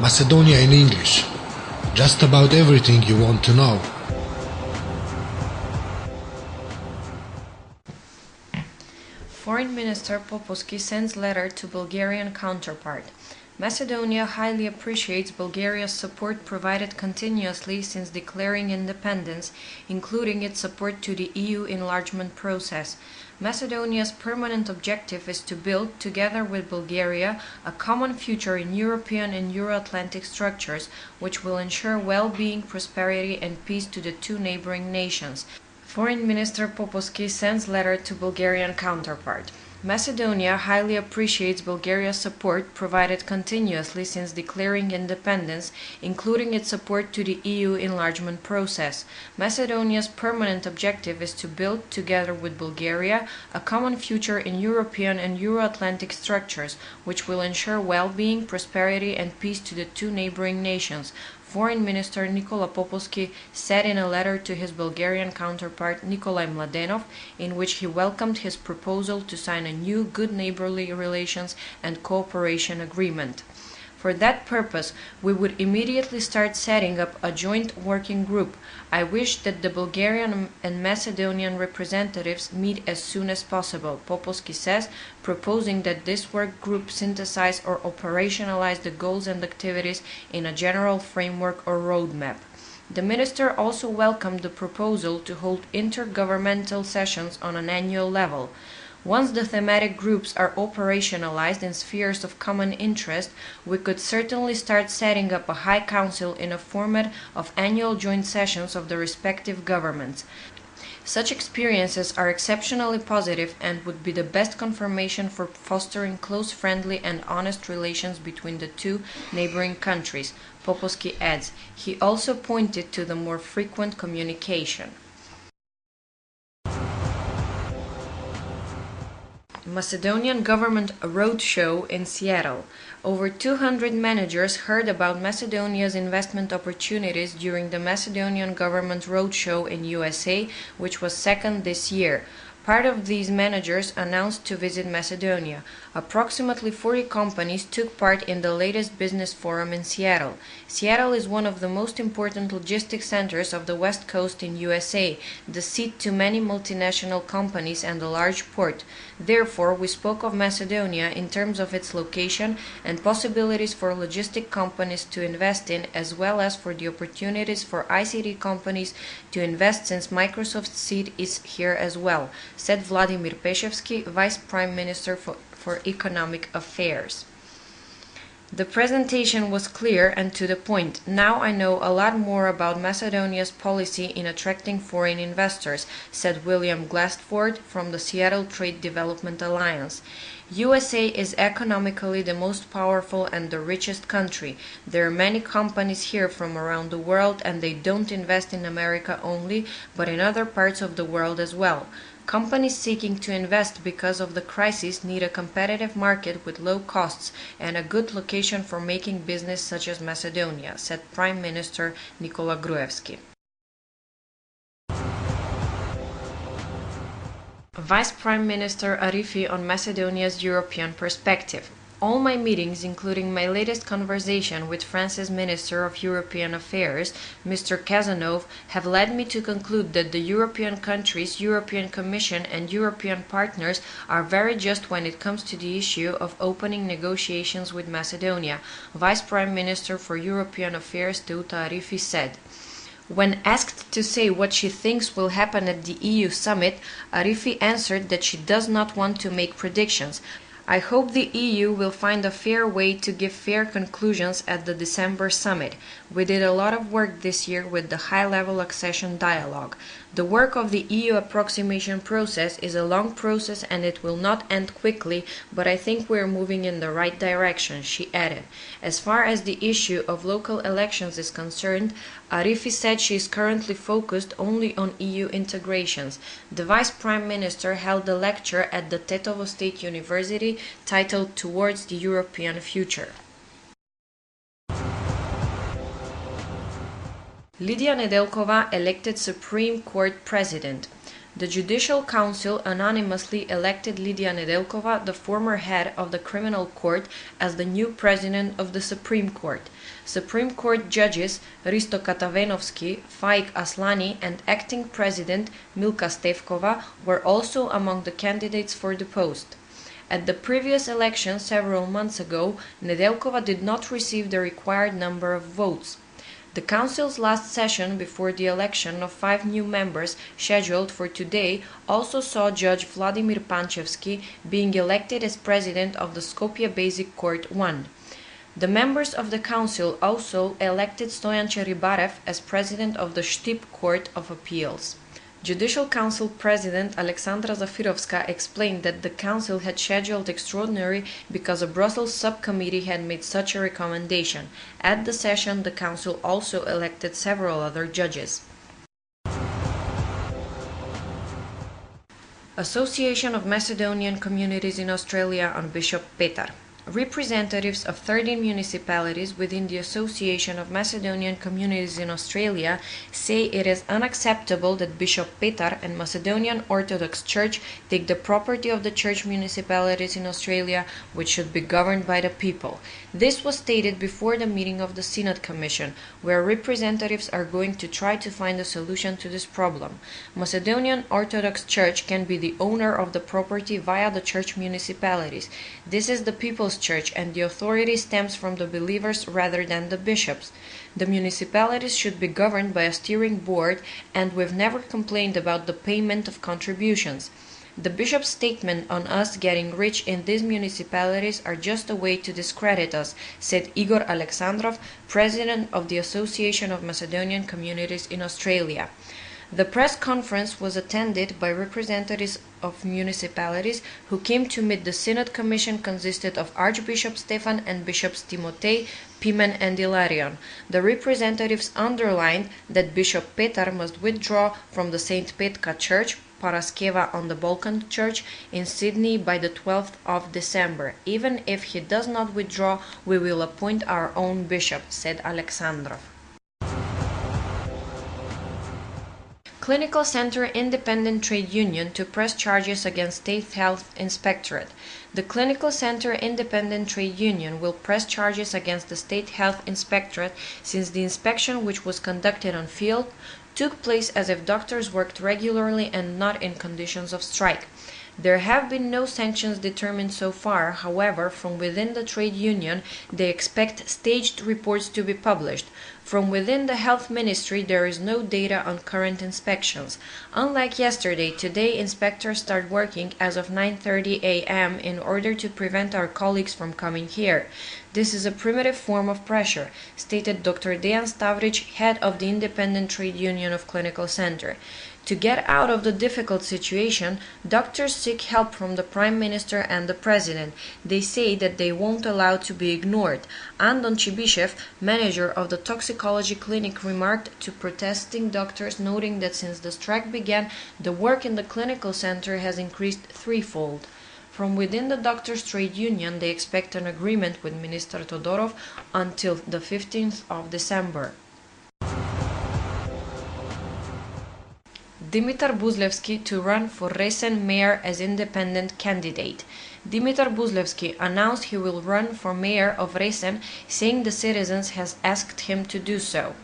Macedonia in English. Just about everything you want to know. Foreign Minister Popovsky sends letter to Bulgarian counterpart. Macedonia highly appreciates Bulgaria's support provided continuously since declaring independence, including its support to the EU enlargement process. Macedonia's permanent objective is to build, together with Bulgaria, a common future in European and Euro-Atlantic structures, which will ensure well-being, prosperity and peace to the two neighboring nations. Foreign Minister Popovsky sends letter to Bulgarian counterpart. Macedonia highly appreciates Bulgaria's support provided continuously since declaring independence, including its support to the EU enlargement process. Macedonia's permanent objective is to build, together with Bulgaria, a common future in European and Euro-Atlantic structures, which will ensure well-being, prosperity and peace to the two neighboring nations. Foreign Minister Nikola Popovsky said in a letter to his Bulgarian counterpart Nikolai Mladenov, in which he welcomed his proposal to sign a new good neighborly relations and cooperation agreement. For that purpose, we would immediately start setting up a joint working group. I wish that the Bulgarian and Macedonian representatives meet as soon as possible, Popovsky says, proposing that this work group synthesize or operationalize the goals and activities in a general framework or roadmap. The minister also welcomed the proposal to hold intergovernmental sessions on an annual level. Once the thematic groups are operationalized in spheres of common interest, we could certainly start setting up a High Council in a format of annual joint sessions of the respective governments. Such experiences are exceptionally positive and would be the best confirmation for fostering close, friendly and honest relations between the two neighboring countries, Popovsky adds. He also pointed to the more frequent communication. Macedonian government roadshow in Seattle. Over 200 managers heard about Macedonia's investment opportunities during the Macedonian government roadshow in USA, which was second this year. Part of these managers announced to visit Macedonia. Approximately 40 companies took part in the latest business forum in Seattle. Seattle is one of the most important logistics centers of the West Coast in USA, the seat to many multinational companies and a large port. Therefore, we spoke of Macedonia in terms of its location and possibilities for logistic companies to invest in, as well as for the opportunities for ICT companies to invest since Microsoft's seat is here as well, said Vladimir Peshevsky, Vice Prime Minister for Economic Affairs. The presentation was clear and to the point. Now I know a lot more about Macedonia's policy in attracting foreign investors, said William Glassford from the Seattle Trade Development Alliance. USA is economically the most powerful and the richest country. There are many companies here from around the world and they don't invest in America only, but in other parts of the world as well. Companies seeking to invest because of the crisis need a competitive market with low costs and a good location for making business such as Macedonia, said Prime Minister Nikola Gruevski. Vice Prime Minister Arifi on Macedonia's European perspective. All my meetings, including my latest conversation with France's Minister of European Affairs, Mr. Kazanov, have led me to conclude that the European countries, European Commission and European partners are very just when it comes to the issue of opening negotiations with Macedonia, Vice Prime Minister for European Affairs Teuta Arifi said. When asked to say what she thinks will happen at the EU summit, Arifi answered that she does not want to make predictions. I hope the EU will find a fair way to give fair conclusions at the December summit. We did a lot of work this year with the high-level accession dialogue. The work of the EU approximation process is a long process and it will not end quickly, but I think we are moving in the right direction, she added. As far as the issue of local elections is concerned, Arifi said she is currently focused only on EU integrations. The Vice Prime Minister held a lecture at the Tetovo State University titled Towards the European Future. Lidia Nedelkova elected Supreme Court President. The Judicial Council unanimously elected Lidia Nedelkova, the former head of the Criminal Court, as the new president of the Supreme Court. Supreme Court judges Risto Katavenovsky, Faik Aslani, and acting president Milka Stevkova were also among the candidates for the post. At the previous election several months ago, Nedelkova did not receive the required number of votes. The Council's last session before the election of 5 new members scheduled for today also saw Judge Vladimir Panchevsky being elected as president of the Skopje Basic Court 1. The members of the Council also elected Stoyan Cheribarev as president of the Shtip Court of Appeals. Judicial Council President Alexandra Zafirovska explained that the Council had scheduled extraordinary because a Brussels subcommittee had made such a recommendation. At the session, the Council also elected several other judges. Association of Macedonian Communities in Australia on Bishop Petar. Representatives of 13 municipalities within the Association of Macedonian Communities in Australia say it is unacceptable that Bishop Petar and Macedonian Orthodox Church take the property of the church municipalities in Australia, which should be governed by the people. This was stated before the meeting of the Synod Commission, where representatives are going to try to find a solution to this problem. Macedonian Orthodox Church can be the owner of the property via the church municipalities. This is the people's church, and the authority stems from the believers rather than the bishops. The municipalities should be governed by a steering board, and we've never complained about the payment of contributions. The bishop's statement on us getting rich in these municipalities are just a way to discredit us, said Igor Alexandrov, president of the Association of Macedonian Communities in Australia. The press conference was attended by representatives of municipalities who came to meet the Synod Commission, consisted of Archbishop Stefan and Bishops Timotei, Pimen and Ilarion. The representatives underlined that Bishop Petar must withdraw from the St. Petka Church, Paraskeva on the Balkan Church in Sydney by the 12th of December. Even if he does not withdraw, we will appoint our own bishop, said Alexandrov. Clinical Center Independent Trade Union to press charges against State Health Inspectorate. The Clinical Center Independent Trade Union will press charges against the State Health Inspectorate since the inspection, which was conducted on field, took place as if doctors worked regularly and not in conditions of strike. There have been no sanctions determined so far. However, from within the trade union, they expect staged reports to be published. From within the Health Ministry, there is no data on current inspections. Unlike yesterday, today inspectors start working as of 9:30 a.m. in order to prevent our colleagues from coming here. This is a primitive form of pressure, stated Dr. Dejan Stavric, head of the Independent Trade Union of Clinical Center. To get out of the difficult situation, doctors seek help from the Prime Minister and the President. They say that they won't allow to be ignored. Andon Chibyshev, manager of the toxicology clinic, remarked to protesting doctors, noting that since the strike began, the work in the clinical center has increased threefold. From within the doctors' trade union, they expect an agreement with Minister Todorov until the 15th of December. Dimitar Buzlevsky to run for Resen mayor as independent candidate. Dimitar Buzlevsky announced he will run for mayor of Resen, saying the citizens has asked him to do so.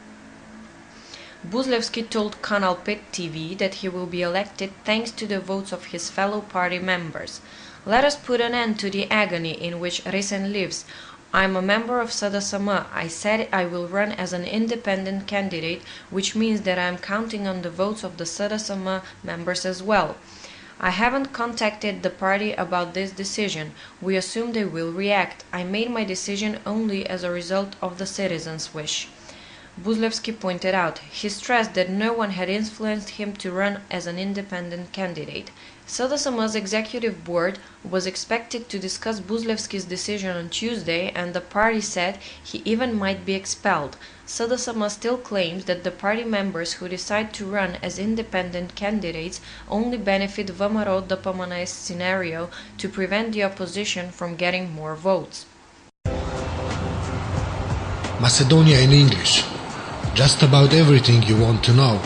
Buzlevsky told Canal Pet TV that he will be elected thanks to the votes of his fellow party members. Let us put an end to the agony in which Resen lives. I am a member of Sada Sama. I said I will run as an independent candidate, which means that I am counting on the votes of the Sada Sama members as well. I haven't contacted the party about this decision. We assume they will react. I made my decision only as a result of the citizens' wish. Buzlevsky pointed out. He stressed that no one had influenced him to run as an independent candidate. Sada Sama's executive board was expected to discuss Buzlevsky's decision on Tuesday, and the party said he even might be expelled. Sada Sama still claims that the party members who decide to run as independent candidates only benefit Vamaro Dapamana's scenario to prevent the opposition from getting more votes. Macedonia in English. Just about everything you want to know.